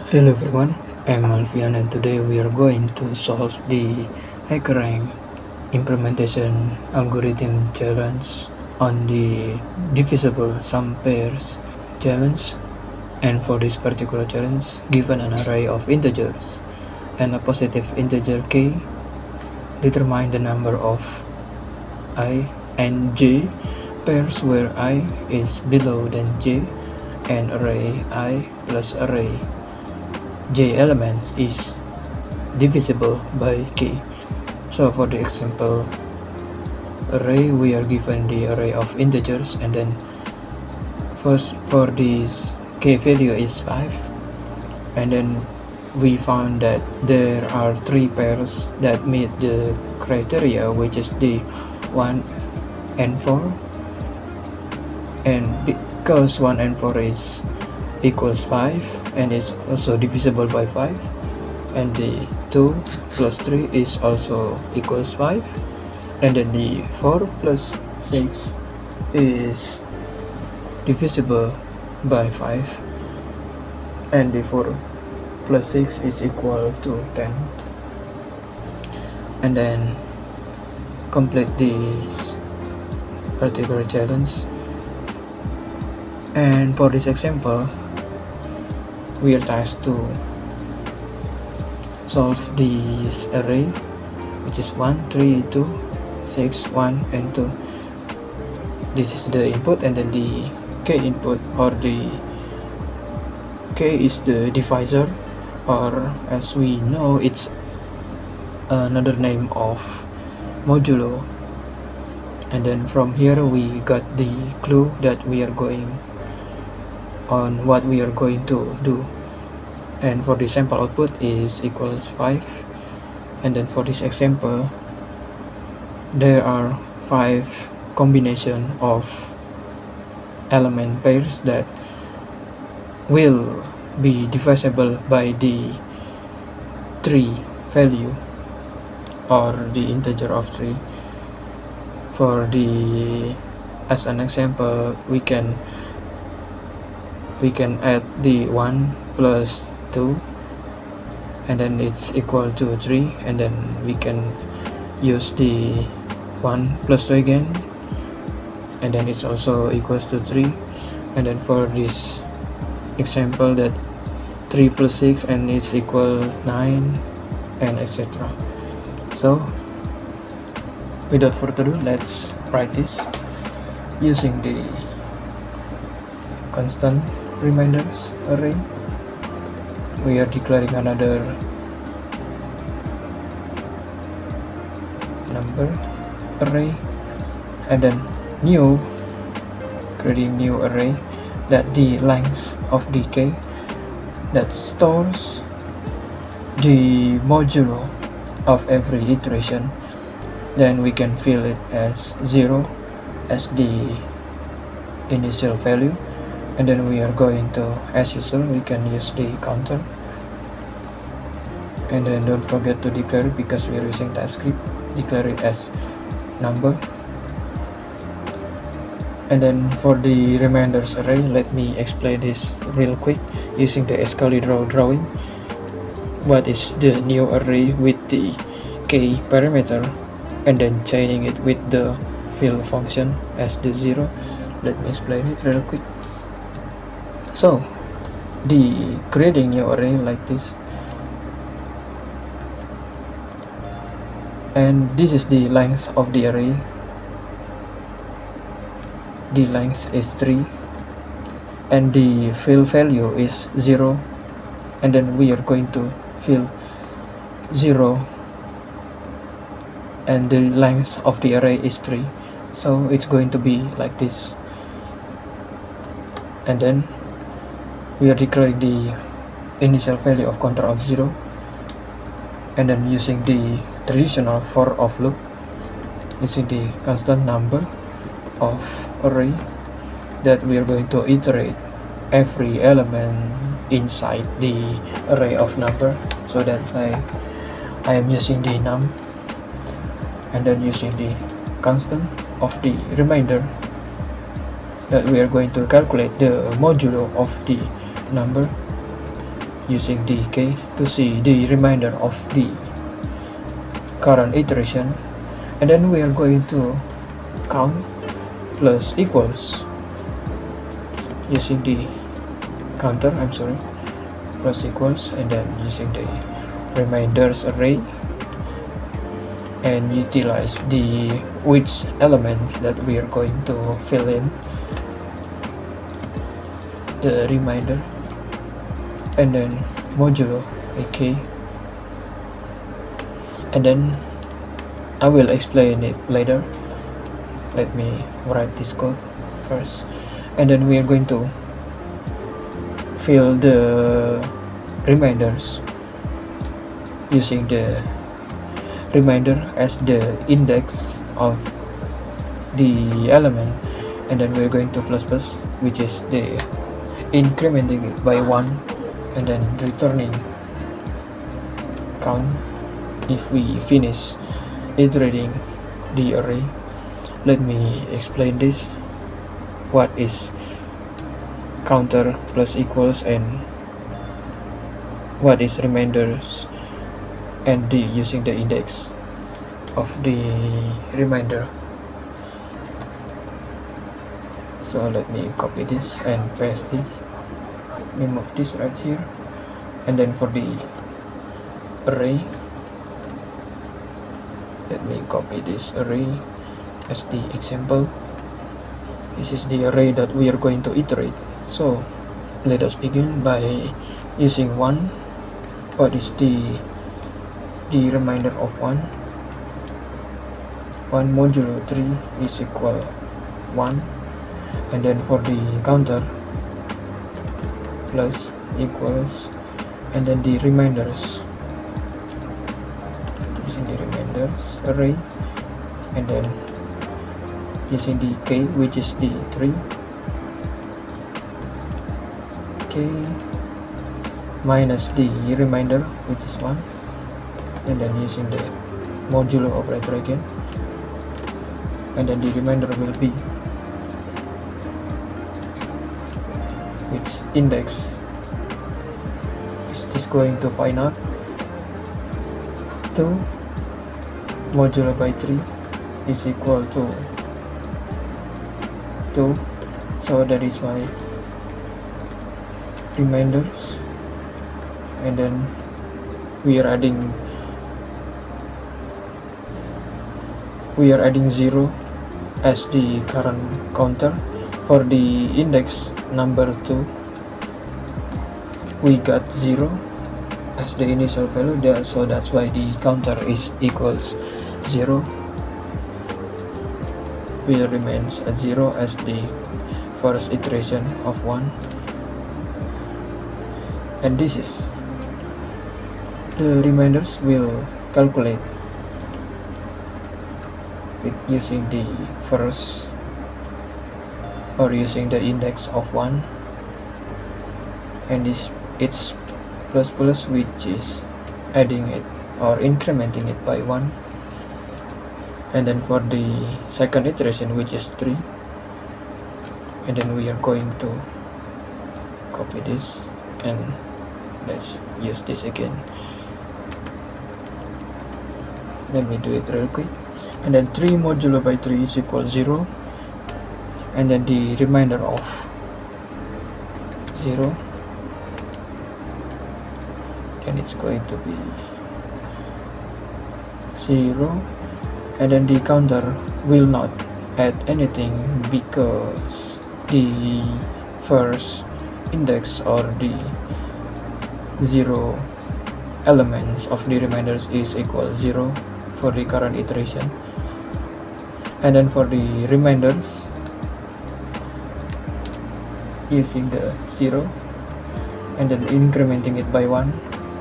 Hello everyone, I'm Alfian and today we are going to solve the Hackerrank implementation algorithm challenge on the divisible sum pairs challenge. And for this particular challenge, given an array of integers and a positive integer k, determine the number of I and j pairs where I is below than j and array I plus array j elements is divisible by k. So for the example array, we are given the array of integers, and then first for this k value is 5, and then we found that there are 3 pairs that meet the criteria, which is the 1 and 4, and because 1 and 4 is equals 5 and is also divisible by 5, and the 2 plus 3 is also equals 5, and then the 4 plus 6 is divisible by 5, and the 4 plus 6 is equal to 10. And then complete this particular challenge. And for this example, we are tasked to solve this array, which is 1, 3, 2, 6, 1, and 2. This is the input, and then the k input, or the k is the divisor, or as we know, it's another name of modulo. And then from here we got the clue that we are going on what we are going to do. And for the sample output is equals 5, and then for this example there are 5 combination of element pairs that will be divisible by the 3 value, or the integer of 3. For the, as an example, we can add the 1 plus 2, and then it's equal to 3, and then we can use the 1 plus 2 again, and then it's also equals to 3. And then for this example, that 3 plus 6 and it's equal 9, and etc. So without further ado, let's write this using the constant reminders array. We are declaring another number array, and then creating new array that the length of the k that stores the modulo of every iteration. Then we can fill it as 0 as the initial value, and then we are going to, as usual, we can use the counter, and then don't forget to declare it, because we are using TypeScript, declare it as number. And then for the reminders array, let me explain this real quick using the escalator drawing. What is the new array with the k parameter, and then chaining it with the fill function as the 0. Let me explain it real quick. So the creating new array like this, and this is the length of the array. The length is 3, and the fill value is 0, and then we are going to fill 0, and the length of the array is 3, so it's going to be like this. And then we are declaring the initial value of counter of 0, and then using the traditional for of loop, using the constant number of array, that we are going to iterate every element inside the array of number. So that I am using the num, and then using the constant of the remainder, that we are going to calculate the modulo of the number. using the k to see the remainder of the current iteration, and then we are going to count plus equals using the counter, plus equals, and then using the remainders array and utilize the which elements that we are going to fill in the remainder, and then modulo ak, and then I will explain it later. Let me write this code first, and then we are going to fill the remainders using the remainder as the index of the element, and then we're going to plus plus, which is the incrementing it by 1 and then returning count if we finish iterating the array. Let me explain this. What is counter plus equals and what is remainders and the using the index of the remainder. So let me copy this and paste this. Let me move this right here, and then for the array, let me copy this array as the example. This is the array that we are going to iterate. So let us begin by using 1. What is the remainder of 1? 1 modulo 3 is equal 1, and then for the counter plus equals, and then the remainders using the remainders array, and then using the k, which is the 3, k minus the remainder, which is 1, and then using the modulo operator again, and then the remainder will be which index is this going to point out 2 modulo by 3 is equal to 2, so that is my remainders, and then we are adding 0 as the current counter. For the index number 2, we got 0 as the initial value there, so that's why the counter is equals 0. Will remains at 0 as the first iteration of 1, and this is the remainders will calculate with using the first or using the index of 1, and it's plus plus, which is adding it or incrementing it by 1, and then for the second iteration, which is 3, and then we are going to copy this and let's use this again. Let me do it real quick, and then 3 modulo by 3 is equal 0, and then the remainder of 0, and it's going to be 0, and then the counter will not add anything because the first index or the 0 elements of the remainders is equal 0 for the current iteration, and then for the remainders using the 0 and then incrementing it by 1,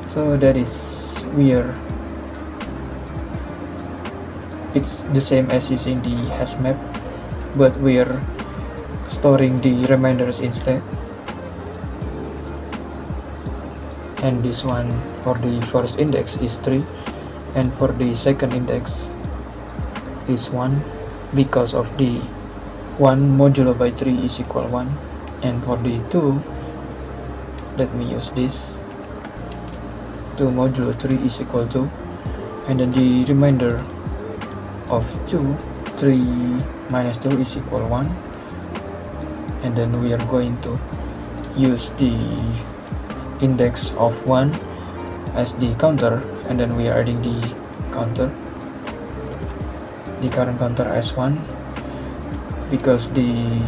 so that is where it's the same as using the hash map, but we are storing the remainders instead. And this one for the first index is 3, and for the second index is 1 because of the 1 modulo by 3 is equal 1, and for the 2, let me use this 2 modulo 3 is equal to, and then the remainder of 2, 3 minus 2 is equal 1, and then we are going to use the index of 1 as the counter, and then we are adding the counter, the current counter as 1, because the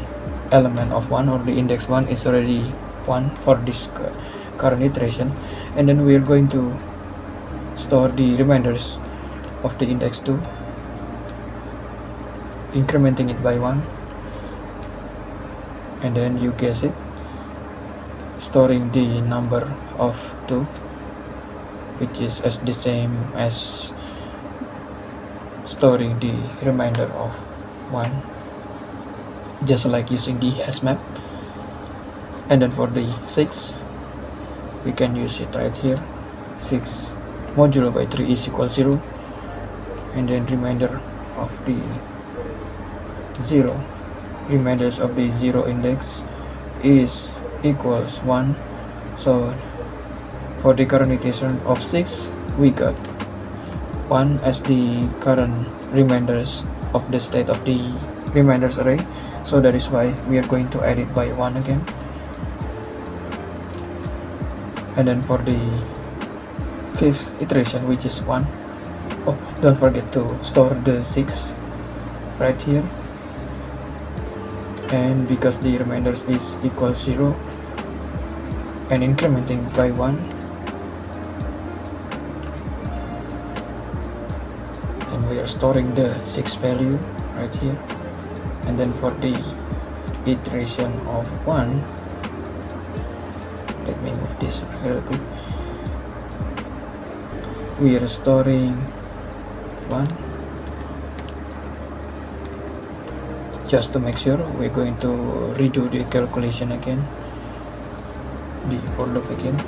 element of 1 or the index 1 is already 1 for this current iteration, and then we are going to store the remainders of the index 2, incrementing it by 1, and then you guess it, storing the number of 2, which is as the same as storing the remainder of 1, just like using the hash map. And then for the 6, we can use it right here. 6 modulo by 3 is equal 0, and then remainder of the 0, remainders of the 0 index is equals 1. So for the current iteration of 6, we got 1 as the current remainders of the state of the remainders array, so that is why we are going to add it by 1 again. And then for the 5th iteration, which is 1, oh, don't forget to store the 6 right here, and because the remainders is equal 0 and incrementing by 1, and we are storing the 6 value right here. And then for the iteration of 1, let me move this real quick, we are storing 1. Just to make sure, we're going to redo the calculation again, the for loop again,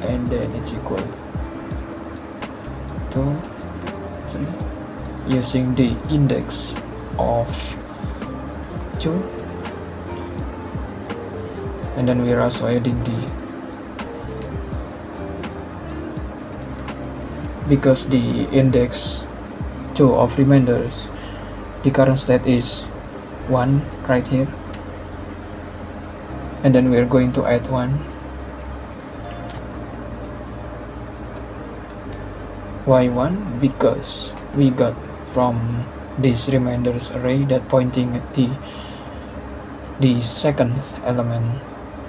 and then it's equal to 3, using the index of 2, and then we are also adding the, because the index 2 of remainders, the current state is 1 right here, and then we are going to add 1. Why 1? Because we got from this remainders array that pointing at the second element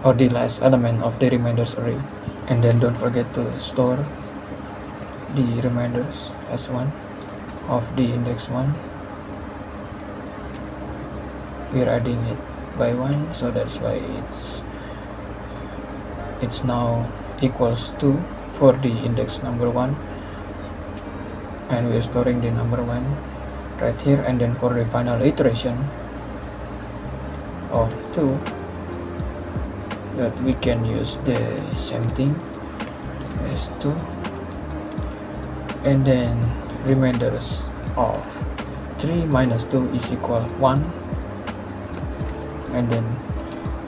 or the last element of the remainders array. And then don't forget to store the remainders as 1 of the index 1. We are adding it by 1, so that's why it's now equals 2 for the index number 1, and we are storing the number 1 right here. And then for the final iteration of 2, that we can use the same thing as 2, and then remainders of 3 minus 2 is equal 1, and then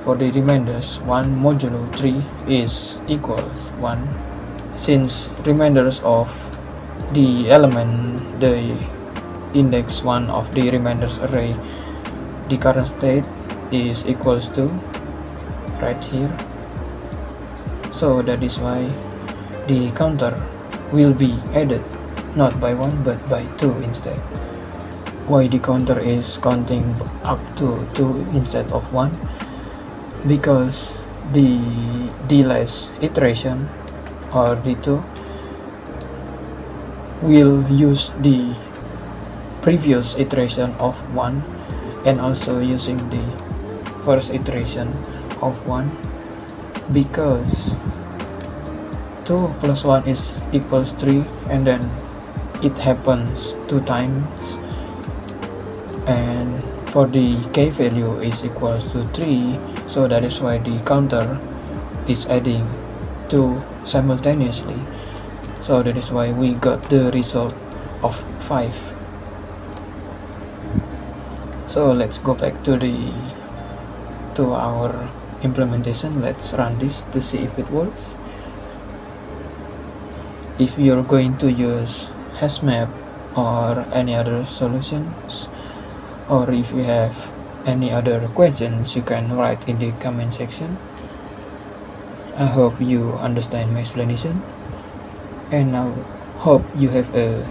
for the remainders 1 modulo 3 is equals 1, since remainders of the element, the index 1 of the remainders array, the current state is equals to right here, so that is why the counter will be added not by 1 but by 2 instead. Why the counter is counting up to 2 instead of 1? Because the last iteration or the 2 will use the previous iteration of 1 and also using the first iteration of 1, because 2 plus 1 is equals 3, and then it happens 2 times, and for the k value is equals to 3, so that is why the counter is adding 2 simultaneously, so that is why we got the result of 5. So let's go back to our implementation. Let's run this to see if it works. If you're going to use HashMap or any other solutions, or if you have any other questions, you can write in the comment section. I hope you understand my explanation, and I hope you have a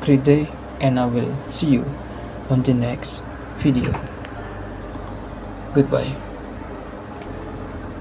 great day, and I will see you on the next video. Goodbye.